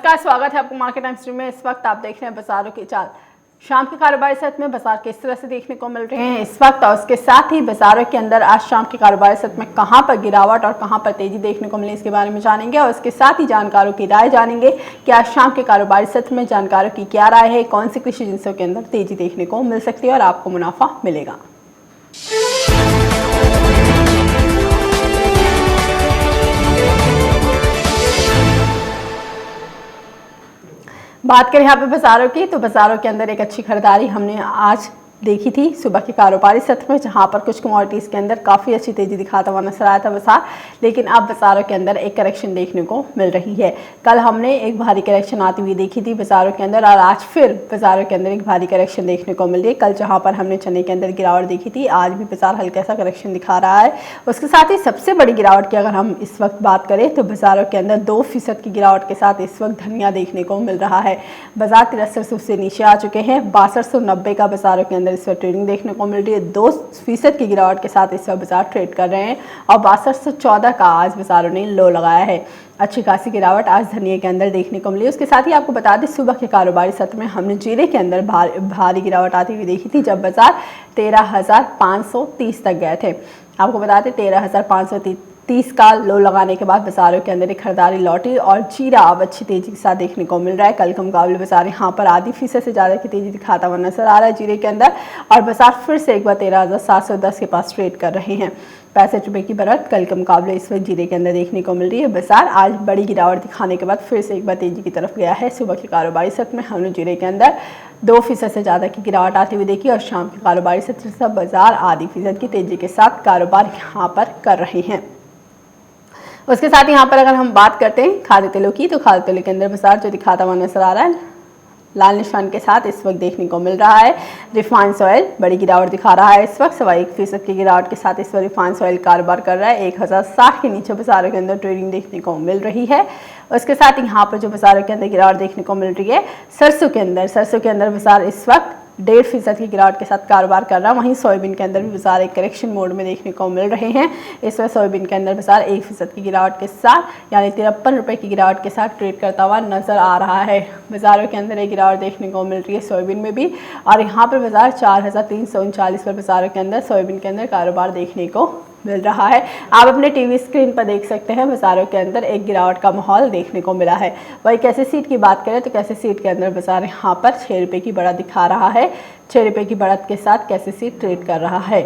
नमस्कार, स्वागत है आपको मार्केट टाइम्स स्ट्रीम में। इस वक्त आप देख रहे हैं बाजारों की चाल। शाम के कारोबारी सत्र में बाजार किस तरह से देखने को मिल रहे हैं इस वक्त, और उसके साथ ही बाजारों के अंदर आज शाम के कारोबारी सत्र में कहां पर गिरावट और कहां पर तेजी देखने को मिली, इसके बारे में जानेंगे। और उसके साथ ही जानकारों की राय जानेंगे कि आज शाम के कारोबारी सत्र में जानकारों की क्या राय है, कौन सी कृषि जिनसों के अंदर तेजी देखने को मिल सकती है और आपको मुनाफा मिलेगा। बात करें यहाँ पे बाजारों की, तो बाजारों के अंदर एक अच्छी खरीदारी हमने आज देखी थी सुबह के कारोबारी सत्र में, जहां पर कुछ कमोडिटीज़ के अंदर काफ़ी अच्छी तेजी दिखाता हुआ नजर आया था बाजार। लेकिन अब बाजारों के अंदर एक करेक्शन देखने को मिल रही है। कल हमने एक भारी करेक्शन आती हुई देखी थी बाजारों के अंदर, और आज फिर बाजारों के अंदर एक भारी करेक्शन देखने को मिल रही है। कल जहां पर हमने चने के अंदर गिरावट देखी थी, आज भी बाजार हल्का सा करेक्शन दिखा रहा है। उसके साथ ही सबसे बड़ी गिरावट की अगर हम इस वक्त बात करें, तो बाजारों के अंदर 2% की गिरावट के साथ इस वक्त धनिया देखने को मिल रहा है। बाजार 6300 से नीचे आ चुके हैं। 6290 का बाजारों के अंदर इस वक्त ट्रेडिंग देखने को मिल रही है। 2% की गिरावट के साथ इस वक्त बाजार ट्रेड कर रहे हैं, और 6214 का आज बाजारों ने लो लगाया है। अच्छी खासी गिरावट आज धनिया के अंदर देखने को मिली। उसके साथ ही आपको बता दें, सुबह के कारोबारी सत्र में हमने जीरे के अंदर भारी गिरावट आती हुई देखी थी, जब बाजार 13,530 तक गए थे। आपको बता दें 13,530 का लो लगाने के बाद बाजारों के अंदर एक खरीदारी लौटी, और जीरा अब अच्छी तेजी के साथ देखने को मिल रहा है। कल के मुकाबले बाजार यहाँ पर आधी फीसद से ज़्यादा की तेजी दिखाता हुआ नजर आ रहा है जीरे के अंदर, और बाजार फिर से एक बार 13,710 के पास ट्रेड कर रहे हैं। 65 रुपये की बढ़त कल के मुकाबले इस वक्त जीरे के अंदर देखने को मिल रही है। बाजार आज बड़ी गिरावट दिखाने के बाद फिर से एक बार तेजी की तरफ गया है। सुबह के कारोबारी सत्र में हमने जीरे के अंदर 2% से ज़्यादा की गिरावट आती हुई देखी, और शाम के कारोबारी सत्र से बाजार आधी फीसद की तेजी के साथ कारोबार यहाँ पर कर रहे हैं। उसके साथ यहाँ पर अगर हम बात करते हैं खाद्य तेलों की, तो खाद्य तेलों के अंदर बाजार जो दिखाता हुआ नजर आ रहा है लाल निशान के साथ इस वक्त देखने को मिल रहा है। रिफाइंड ऑयल बड़ी गिरावट दिखा रहा है इस वक्त। 1% की गिरावट के साथ इस वक्त रिफाइंड ऑयल कारोबार कर रहा है। 1060 के नीचे बाजारों के अंदर ट्रेडिंग देखने को मिल रही है। उसके साथ ही यहाँ पर जो बाजारों के अंदर गिरावट देखने को मिल रही है सरसों के अंदर बाजार इस वक्त 1.5% की गिरावट के साथ कारोबार कर रहा है। वहीं सोयाबीन के अंदर भी बाजार एक करेक्शन मोड में देखने को मिल रहे हैं। इस वक्त सोयाबीन के अंदर बाजार 1% की गिरावट के साथ, यानी 53 रुपये की गिरावट के साथ ट्रेड करता हुआ नजर आ रहा है। बाजारों के अंदर एक गिरावट देखने को मिल रही है सोयाबीन में भी, और यहाँ पर बाजार 4,339 पर बाजारों के अंदर सोयाबीन के अंदर कारोबार देखने को मिल रहा है। आप अपने टीवी स्क्रीन पर देख सकते हैं बाजारों के अंदर एक गिरावट का माहौल देखने को मिला है। वही कैसे सीट की बात करें, तो कैसे सीट के अंदर बाजार यहाँ पर 6 रुपये की बढ़त दिखा रहा है। 6 रुपये की बढ़त के साथ कैसे सीट ट्रेड कर रहा है।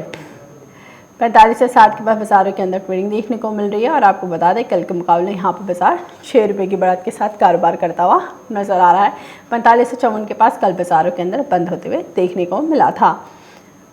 45 से 60 के बाद बाजारों के अंदर ट्रेडिंग देखने को मिल रही है, और आपको बता दें कल के मुकाबले यहाँ पर बाजार 6 रुपये की बढ़त के साथ कारोबार करता हुआ नजर आ रहा है। 45 से 54 के पास कल बाजारों के अंदर बंद होते हुए देखने को मिला था।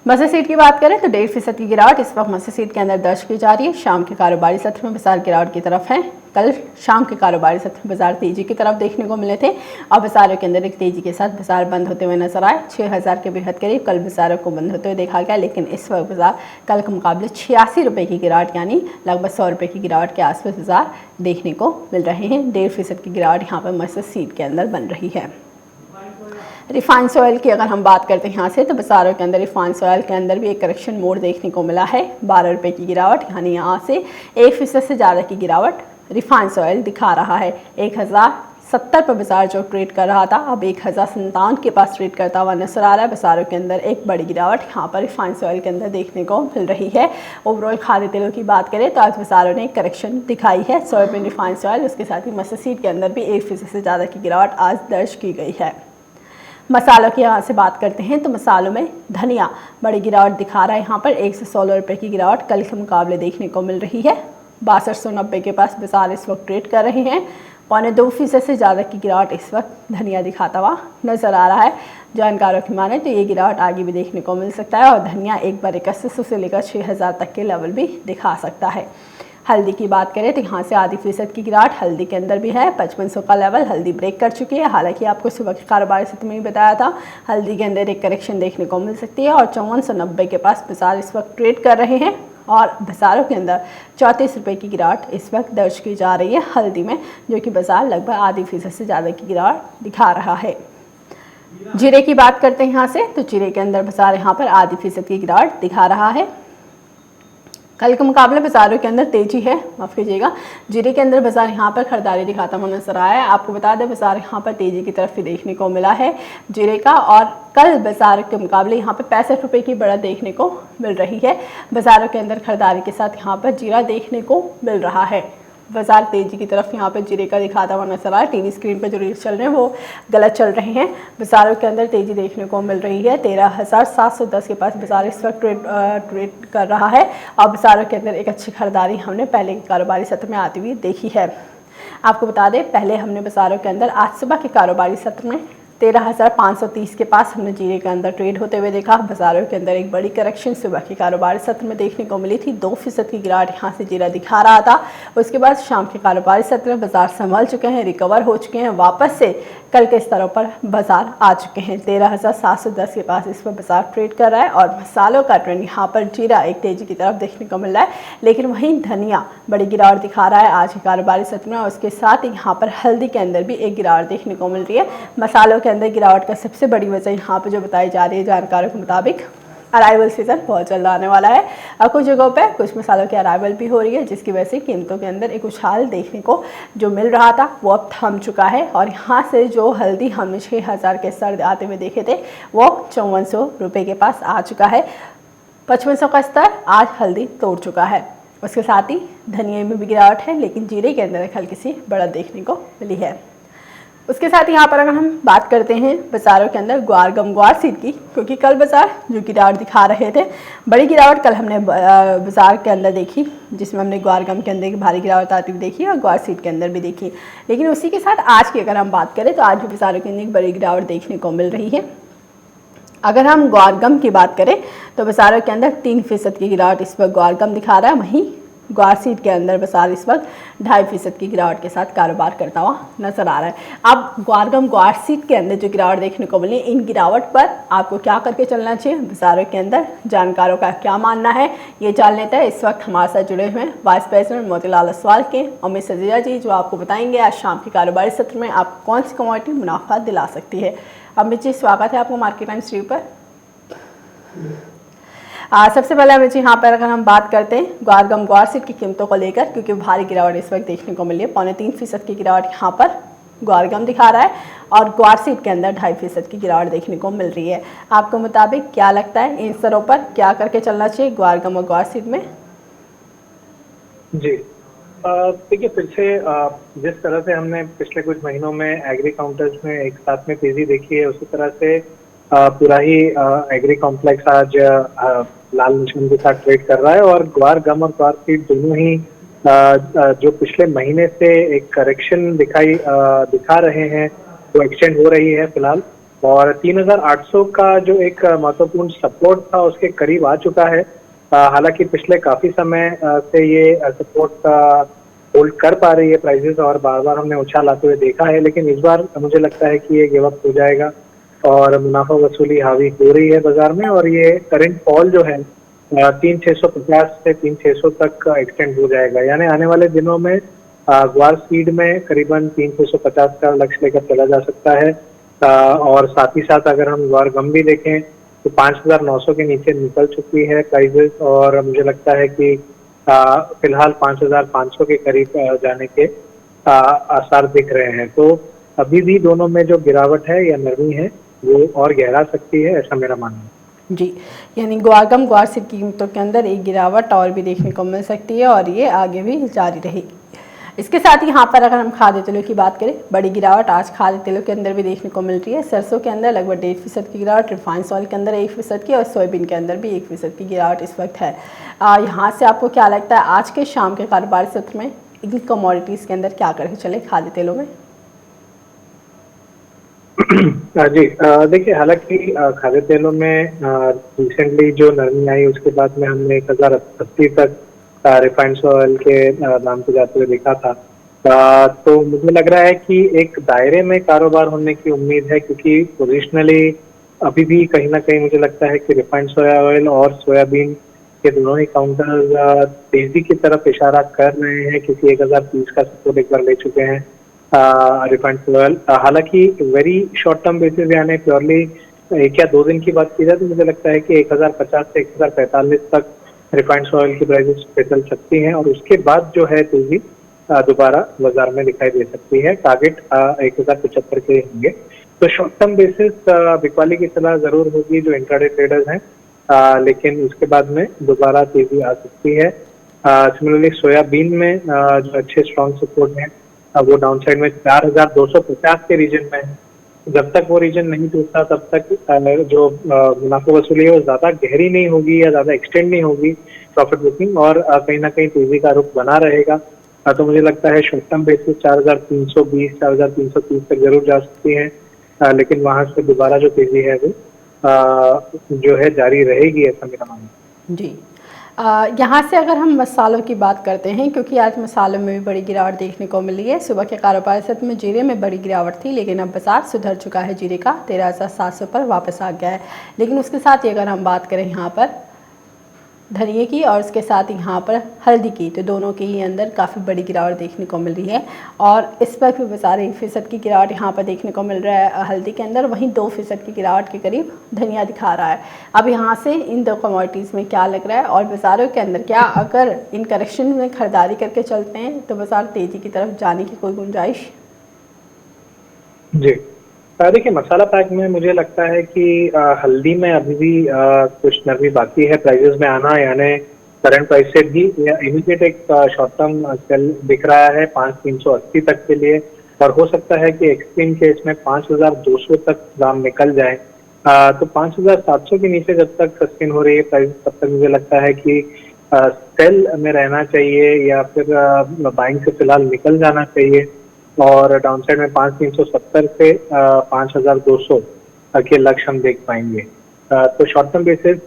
मस्टर्ड सीट की बात करें तो 1.5% की गिरावट इस वक्त मस्टर्ड सीट के अंदर दर्ज की जा रही है। शाम के कारोबारी सत्र में बाजार गिरावट की तरफ है। कल शाम के कारोबारी सत्र में बाजार तेजी की तरफ देखने को मिले थे, और बाजारों के अंदर एक तेजी के साथ बाजार बंद होते हुए नजर आए। 6,000 के बेहद करीब कल बाजारों को बंद होते हुए देखा गया, लेकिन इस वक्त बाजार कल के मुकाबले 86 रुपये की गिरावट, यानी लगभग 100 रुपये की गिरावट के आसपास बाजार देखने को मिल रहे हैं। 1.5% की गिरावट यहाँ पर मस्टर्ड सीट के अंदर बन रही है। रिफाइंड ऑयल की अगर हम बात करते हैं यहाँ से, तो बाजारों के अंदर रिफाइंड ऑयल के अंदर भी एक करेक्शन मोड देखने को मिला है। 12 रुपये की गिरावट, यानी यहाँ से 1% से ज़्यादा की गिरावट रिफाइंड ऑयल दिखा रहा है। 1070 पर बाजार जो ट्रेड कर रहा था, अब 1057 के पास ट्रेड करता हुआ नजर आ रहा है। बाजारों के अंदर एक बड़ी गिरावट यहाँ पर रिफाइंड ऑयल के अंदर देखने को मिल रही है। ओवरऑल खाद्य तेलों की बात करें तो आज बाजारों ने एक करेक्शन दिखाई है। सोयाबीन, रिफाइंड ऑयल, उसके साथ ही मस्टर्ड सीड के अंदर भी 1% से ज़्यादा की गिरावट आज दर्ज की गई है। मसालों की यहाँ से बात करते हैं, तो मसालों में धनिया बड़ी गिरावट दिखा रहा है। यहाँ पर 116 रुपये की गिरावट कल के मुकाबले देखने को मिल रही है। 6290 के पास बाजार इस वक्त ट्रेड कर रहे हैं। 2.25% से ज़्यादा की गिरावट इस वक्त धनिया दिखाता हुआ नजर आ रहा है। जानकारों की माने तो ये गिरावट आगे भी देखने को मिल सकता है, और धनिया एक बार 2100 से लेकर 6000 तक के लेवल भी दिखा सकता है। हल्दी की बात करें तो यहाँ से आधी फीसद की गिरावट हल्दी के अंदर भी है। 5500 का लेवल हल्दी ब्रेक कर चुकी है। हालांकि आपको सुबह के कारोबार से तुम्हें बताया था हल्दी के अंदर एक करेक्शन देखने को मिल सकती है, और 5490 के पास बाजार इस वक्त ट्रेड कर रहे हैं, और बाजारों के अंदर 34 रुपये की गिरावट इस वक्त दर्ज की जा रही है हल्दी में, जो कि बाजार लगभग आधी फीसद से ज़्यादा की गिरावट दिखा रहा है। जीरे की बात करते हैं यहाँ से, तो जीरे के अंदर बाजार यहाँ पर आधी फीसद की गिरावट दिखा रहा है। कल के मुकाबले बाजारों के अंदर तेजी है, माफ़ कीजिएगा। जीरे के अंदर बाजार यहाँ पर खरीदारी दिखाता हुआ नजर आया है। आपको बता दें बाजार यहाँ पर तेजी की तरफ ही देखने को मिला है जीरे का, और कल बाजार के मुकाबले यहाँ पर 65 रुपये की बढ़त देखने को मिल रही है। बाजारों के अंदर खरीदारी के साथ यहाँ पर जीरा देखने को मिल रहा है। बाजार तेजी की तरफ यहाँ पे जीरे का दिखाता हुआ नजर आ रहा है। टीवी स्क्रीन पर जो रेट चल रहे हैं वो गलत चल रहे हैं। बाजारों के अंदर तेजी देखने को मिल रही है। 13,710 के पास बाजार इस वक्त ट्रेड कर रहा है, और बाजारों के अंदर एक अच्छी खरीदारी हमने पहले के कारोबारी सत्र में आती हुई देखी है। आपको बता दें पहले हमने बाजारों के अंदर आज सुबह के कारोबारी सत्र में 13,530 के पास हमने जीरे के अंदर ट्रेड होते हुए देखा। बाजारों के अंदर एक बड़ी करेक्शन सुबह के कारोबारी सत्र में देखने को मिली थी। 2% की गिरावट यहाँ से जीरा दिखा रहा था। उसके बाद शाम के कारोबारी सत्र में बाजार संभल चुके हैं, रिकवर हो चुके हैं, वापस से कल के स्तरों पर बाजार आ चुके हैं। 13,710 के पास इस पर बाजार ट्रेड कर रहा है, और मसालों का ट्रेंड यहाँ पर जीरा एक तेजी की तरफ देखने को मिल रहा है, लेकिन वहीं धनिया बड़ी गिरावट दिखा रहा है आज के कारोबारी सत्र में। और उसके साथ ही यहाँ पर हल्दी के अंदर भी एक गिरावट देखने को मिल रही है। मसालों के अंदर गिरावट का सबसे बड़ी वजह यहाँ पर जो बताई जा रही है जानकारों के मुताबिक, अराइवल सीजन बहुत जल्द आने वाला है, और कुछ जगहों पे कुछ मसालों की अराइवल भी हो रही है, जिसकी वजह से कीमतों के अंदर एक उछाल देखने को जो मिल रहा था वो अब थम चुका है। और यहाँ से जो हल्दी हमने 6,000 के स्तर आते हुए देखे थे वो 5400 रुपये के पास आ चुका है। 5500 का स्तर आज हल्दी तोड़ चुका है। उसके साथ ही धनिया में भी गिरावट है, लेकिन जीरे के अंदर एक हल्की सी बढ़त देखने को मिली है। उसके साथ यहाँ पर अगर हम बात करते हैं बाज़ारों के अंदर ग्वार सीड की, क्योंकि कल बाज़ार जो गिरावट दिखा रहे थे, बड़ी गिरावट कल हमने बाज़ार के अंदर देखी, जिसमें हमने ग्वार गम के अंदर की भारी गिरावट आती हुई देखी और ग्वार सीड के अंदर भी देखी। लेकिन उसी के साथ आज की अगर हम बात करें तो आज भी बाज़ारों के अंदर एक बड़ी गिरावट देखने को मिल रही है। अगर हम ग्वार गम की बात करें तो बाज़ारों के अंदर 3% की गिरावट इस वक्त ग्वार गम दिखा रहा है, वहीं ग्वार सीड के अंदर बाजार इस वक्त 2.5% की गिरावट के साथ कारोबार करता हुआ नजर आ रहा है। अब ग्वार सीड के अंदर जो गिरावट देखने को मिली, इन गिरावट पर आपको क्या करके चलना चाहिए, बाजारों के अंदर जानकारों का क्या मानना है, ये जान लेते हैं। इस वक्त हमारे साथ जुड़े हुए हैं वाइस प्रेसिडेंट मोतीलाल असवाल के अमित सजीजा जी, जो आपको बताएंगे आज शाम के कारोबारी सत्र में आपको कौन सी कमोडिटी मुनाफा दिला सकती है। अमित जी, स्वागत है आपको मार्केट टाइम्स टीवी पर। सबसे पहले अमित जी, यहाँ पर अगर हम बात करते हैं ग्वार सीड की कीमतों को लेकर, क्योंकि भारी गिरावट इस वक्त देखने को मिली है। 3.25% की गिरावट यहाँ पर ग्वार गम दिखा रहा है, और ग्वार सीड के अंदर 2.5% की गिरावट देखने को मिल रही है। आपके मुताबिक क्या लगता है इन स्तरों पर क्या करके चलना चाहिए ग्वार गम और ग्वार सीड में? जी देखिए, फिर से जिस तरह से हमने पिछले कुछ महीनों में एग्री काउंटर्स में एक साथ में तेजी देखी है, उसी तरह से पूरा ही एग्री कॉम्प्लेक्स आज लाल निशान के साथ ट्रेड कर रहा है। और ग्वार गम और ग्वार सीड दोनों ही जो पिछले महीने से एक करेक्शन दिखा रहे हैं वो एक्सटेंड हो रही है फिलहाल, और 3,800 का जो एक महत्वपूर्ण सपोर्ट था उसके करीब आ चुका है। हालांकि पिछले काफी समय से ये सपोर्ट होल्ड कर पा रही है प्राइसेस, और बार बार हमने उछाल आते हुए देखा है, लेकिन इस बार मुझे लगता है कि ये गिव अप हो जाएगा और मुनाफा वसूली हावी हो रही है बाजार में। और ये करंट फॉल जो है 3,650 से 3,600 तक एक्सटेंड हो जाएगा, यानी आने वाले दिनों में ग्वार सीड में करीबन 3,650 का लक्ष्य लेकर चला जा सकता है। और साथ ही साथ अगर हम ग्वार गम भी देखें तो 5,900 के नीचे निकल चुकी है प्राइजेस, और मुझे लगता है कि फिलहाल 5,500 के करीब जाने के आसार दिख रहे हैं। तो अभी भी दोनों में जो गिरावट है या नरमी है वो और गहरा सकती है, ऐसा मेरा मानना है। जी, यानी ग्वार सीड की कीमतों के अंदर एक गिरावट और भी देखने को मिल सकती है, और ये आगे भी जारी रहेगी। इसके साथ ही यहाँ पर अगर हम खाद्य तेलों की बात करें, बड़ी गिरावट आज खाद्य तेलों के अंदर भी देखने को मिल रही है। सरसों के अंदर लगभग 1.5% की गिरावट, रिफाइंड ऑयल के अंदर 1% की, और सोयाबीन के अंदर भी 1% की गिरावट इस वक्त है। यहाँ से आपको क्या लगता है आज के शाम के कारोबारी सत्र में इन कमोडिटीज़ के अंदर क्या करके चले खाद्य तेलों में? जी देखिए, हालांकि खाद्य तेलों में रिसेंटली जो नरमी आई उसके बाद में हमने 1,080 तक रिफाइंड ऑयल के दाम पे जाते हुए देखा था। तो मुझे लग रहा है कि एक दायरे में कारोबार होने की उम्मीद है, क्योंकि पोजिशनली अभी भी कहीं ना कहीं मुझे लगता है कि रिफाइंड ऑयल और सोयाबीन के दोनों ही काउंटर तेजी की तरफ इशारा कर रहे हैं, क्योंकि 1,030 का सपोर्ट एक बार ले चुके हैं रिफाइंड ऑयल। हालांकि वेरी शॉर्ट टर्म बेसिस यानी प्योरली 1 या 2 दिन की बात की जाए तो मुझे लगता है कि 1,050 से 1,045 तक रिफाइंड ऑयल की प्राइसेस फिसल सकती हैं और उसके बाद जो है तेजी दोबारा बाजार में दिखाई दे सकती है। टारगेट 1075 के होंगे। तो शॉर्ट टर्म बेसिस बिकवाली की सलाह जरूर होगी जो इंट्राडे ट्रेडर्स हैं, लेकिन उसके बाद में दोबारा तेजी आ सकती है। सिमिलरली सोयाबीन में जो अच्छे स्ट्रॉन्ग सपोर्ट हैं वो डाउन साइड में 4250 के रीजन में है। जब तक वो रीजन नहीं टूटता तब तक जो मुनाफा वसूली है वो ज्यादा गहरी नहीं होगी या ज्यादा एक्सटेंड नहीं होगी प्रॉफिट बुकिंग, और कहीं ना कहीं तेजी का रुख बना रहेगा। तो मुझे लगता है शॉर्ट टर्म बेसिस 4320 4330 तक जरूर जा सकती है, लेकिन वहां से दोबारा जो तेजी है वो जो है जारी रहेगी, ऐसा मेरा मानना है। जी, यहाँ से अगर हम मसालों की बात करते हैं, क्योंकि आज मसालों में भी बड़ी गिरावट देखने को मिली है। सुबह के कारोबार सत्र में जीरे में बड़ी गिरावट थी, लेकिन अब बाजार सुधर चुका है। जीरे का 13,700 पर वापस आ गया है। लेकिन उसके साथ ही अगर हम बात करें यहाँ पर धनिए की और उसके साथ यहाँ पर हल्दी की, तो दोनों के ही अंदर काफ़ी बड़ी गिरावट देखने को मिल रही है। और इस पर भी बाजार 1% की गिरावट यहाँ पर देखने को मिल रहा है हल्दी के अंदर, वहीं 2% की गिरावट के करीब धनिया दिखा रहा है। अब यहाँ से इन दो कमोडिटीज़ में क्या लग रहा है और बाज़ारों के अंदर क्या अगर इन करेक्शन में खरीदारी करके चलते हैं तो बाजार तेज़ी की तरफ जाने की कोई गुंजाइश? जी, देखिए मसाला पैक में मुझे लगता है कि हल्दी में अभी भी कुछ नरमी बाकी है प्राइजेस में आना, यानी करंट प्राइस से भी इमीडिएट एक शॉर्ट टर्म सेल दिख रहा है 5380 तक के लिए, और हो सकता है कि एक्सट्रीम केस में 5200 तक दाम निकल जाए। तो 5700 के नीचे जब तक सस्टेन हो रही है प्राइस तब तक मुझे लगता है कि सेल में रहना चाहिए या फिर बाइंग से फिलहाल निकल जाना चाहिए, और डाउन साइड में 5370 से 5200 के लक्ष्य हम देख पाएंगे। तो शॉर्ट टर्म बेसिस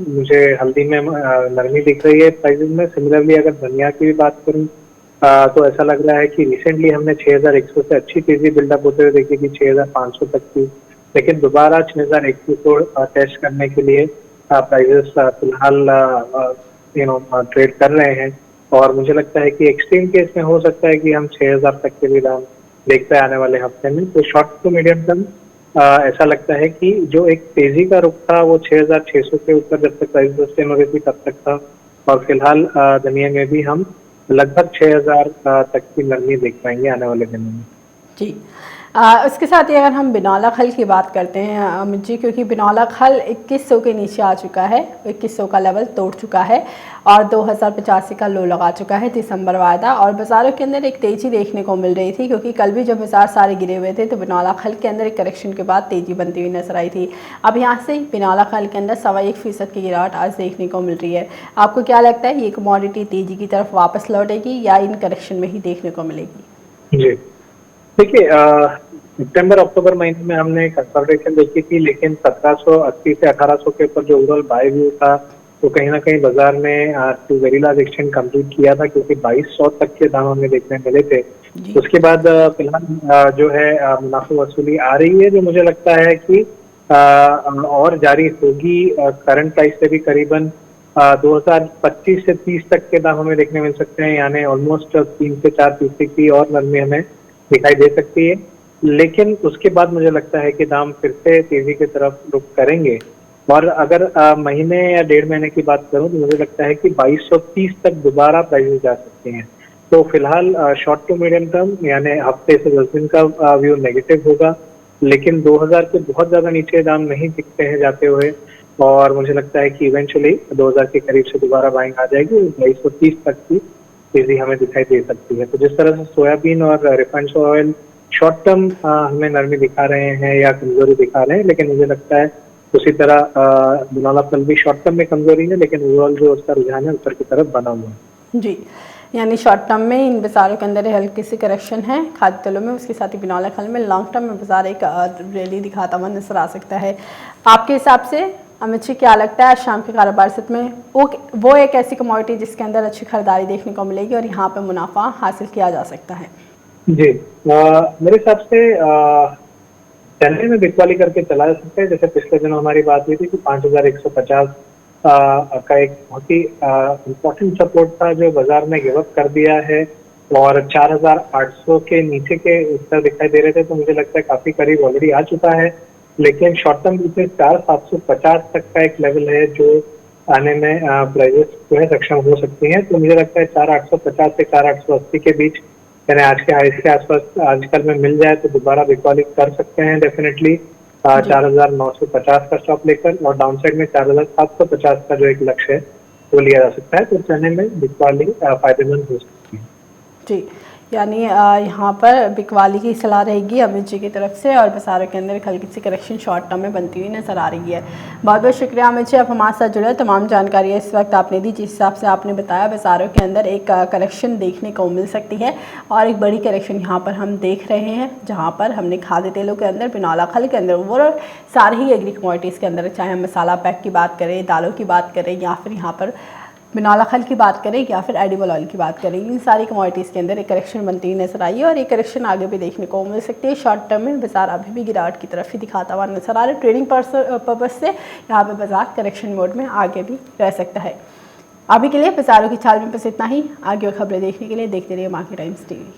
मुझे हल्दी में नरमी दिख रही है प्राइसेस में। सिमिलरली अगर धनिया की भी बात करूं तो ऐसा लग रहा है कि रिसेंटली हमने 6100 से अच्छी तेजी बिल्डअप होते हुए देखी थी 6500 तक की, लेकिन दोबारा 6100 को टेस्ट करने के लिए प्राइसेस फिलहाल ट्रेड कर रहे हैं, और मुझे लगता है कि एक्सट्रीम केस में हो सकता है कि हम 6000 तक के भी दाम देखते हैं आने वाले हफ्ते में। तो शॉर्ट टू मीडियम टर्म ऐसा लगता है कि जो एक तेजी का रुख था वो 6600 के ऊपर जब तक प्राइस सस्टेन हो रही थी तब तक था, और फिलहाल दुनिया में भी हम लगभग 6000 तक की नरमी देख पाएंगे आने वाले दिनों में। जी, उसके साथ ही अगर हम बिनौला खल की बात करते हैं अमित जी, क्योंकि बिनौला खल 2100 के नीचे आ चुका है, 2100 का लेवल तोड़ चुका है और 2085 का लो लगा चुका है दिसंबर वायदा, और बाज़ारों के अंदर एक तेज़ी देखने को मिल रही थी, क्योंकि कल भी जब बाज़ार सारे गिरे हुए थे तो बिनौला खल के अंदर एक करेक्शन के बाद तेज़ी बनती हुई नजर आई थी। अब यहाँ से बिनौला खल के अंदर 1.25% की गिरावट आज देखने को मिल रही है। आपको क्या लगता है ये कमोडिटी तेज़ी की तरफ वापस लौटेगी या इन करेक्शन में ही देखने को मिलेगी? जी, देखिए सितंबर अक्टूबर महीने में हमने कंसोलिडेशन देखी थी, लेकिन 1780 से 1800 के ऊपर जो ओवरऑल बाय व्यू था वो कहीं ना कहीं बाजार ने वेरी लार्ज एक्सटेंड कंप्लीट किया था, क्योंकि 2200 तक के दाम हमें देखने मिले थे। उसके बाद फिलहाल जो है मुनाफा वसूली आ रही है, जो मुझे लगता है कि और जारी होगी। करंट प्राइस से भी करीबन 2025 से 30 तक के दाम हमें देखने मिल सकते हैं, यानी ऑलमोस्ट 3 से 4% की और नरमी हमें दिखाई दे सकती है। लेकिन उसके बाद मुझे लगता है कि दाम फिर से तेजी की तरफ रुख करेंगे, और अगर महीने या 1.5 महीने की बात करूं तो मुझे लगता है कि 2230 तक दोबारा प्राइसेस जा सकते हैं। तो फिलहाल शॉर्ट टू मीडियम टर्म यानी हफ्ते से 10 दिन का व्यू नेगेटिव होगा, लेकिन 2000 के बहुत ज्यादा नीचे दाम नहीं दिखते हैं जाते हुए, और मुझे लगता है कि इवेंचुअली 2000 के करीब से दोबारा बाइंग आ जाएगी, 2230 तक की तेजी हमें दिखाई दे सकती है। तो जिस तरह से सोयाबीन और रिफाइंड ऑयल शॉर्ट टर्म हमें नरमी दिखा रहे हैं या कमजोरी दिखा रहे हैं, लेकिन मुझे लगता है उसी तरह बिनौला फल भी शॉर्ट टर्म में कमजोरी है, लेकिन ओवरऑल जो उसका रुझान है ऊपर की तरफ बना हुआ है। जी, यानी शॉर्ट टर्म में इन बाज़ारों के अंदर हल्की सी करेक्शन है खाद्य तेलों में, उसके साथ ही बिनौला खल में लॉन्ग टर्म में बाजार एक रैली दिखाता हुआ नजर आ सकता है। आपके हिसाब से अमित जी क्या लगता है आज शाम के कारोबार सत्र में वो एक ऐसी कमोडिटी जिसके अंदर अच्छी खरीदारी देखने को मिलेगी और यहाँ पर मुनाफा हासिल किया जा सकता है? जी, मेरे हिसाब से चैनल में बिकवाली करके चला जा सकता है। जैसे पिछले दिनों हमारी बात हुई थी कि 5150 का एक बहुत ही इम्पोर्टेंट सपोर्ट था जो बाजार ने गिव अप कर दिया है, और 4800 के नीचे के स्तर दिखाई दे रहे थे, तो मुझे लगता है काफी करीब ऑलरेडी आ चुका है। लेकिन शॉर्ट टर्म बेसिस 4750 तक का एक लेवल है जो आने में प्राइजेस जो है सक्षम हो सकती हैं। तो मुझे लगता है 4,850 से 4,880 के बीच, यानी आज के हाइस के आसपास आजकल में मिल जाए तो दोबारा बिकवाली कर सकते हैं डेफिनेटली। जी 4,950 का स्टॉप लेकर, और डाउन साइड में 4,750 का जो एक लक्ष्य है वो लिया जा सकता है। तो चने में बिकवाली फायदेमंद हो सकती है। जी, यानी यहाँ पर बिकवाली की सलाह रहेगी अमित जी की तरफ से, और बाजारों के अंदर एक हल्की सी करेक्शन शॉर्ट टर्म में बनती हुई नजर आ रही है। बहुत बहुत शुक्रिया अमित जी, आप हमारे साथ जुड़े, तमाम जानकारी इस वक्त आपने दी, जिस हिसाब से आपने बताया बाजारों के अंदर एक करेक्शन देखने को मिल सकती है, और एक बड़ी करेक्शन यहाँ पर हम देख रहे हैं, जहाँ पर हमने खाद्य तेलों के अंदर, बिनौला खल के अंदर, ओवरऑल सारी ही एग्री कमोडिटीज़ के अंदर, चाहे हम मसाला पैक की बात करें, दालों की बात करें, या फिर यहाँ पर बिनौला खल की बात करें, या फिर एडिबल ऑयल की बात करें, इन सारी कमोडिटीज़ के अंदर एक करेक्शन बनती हुई नजर आई है, और ये करेक्शन आगे भी देखने को मिल सकती है। शॉर्ट टर्म में बाजार अभी भी गिरावट की तरफ ही दिखाता हुआ नजर आ रहा है। ट्रेडिंग पर्पज से यहाँ पे बाजार करेक्शन मोड में आगे भी रह सकता है। अभी के लिए बाजारों की चाल में बस इतना ही। आगे और खबरें देखने के लिए देखते रहिए मार्केट टाइम्स टीवी।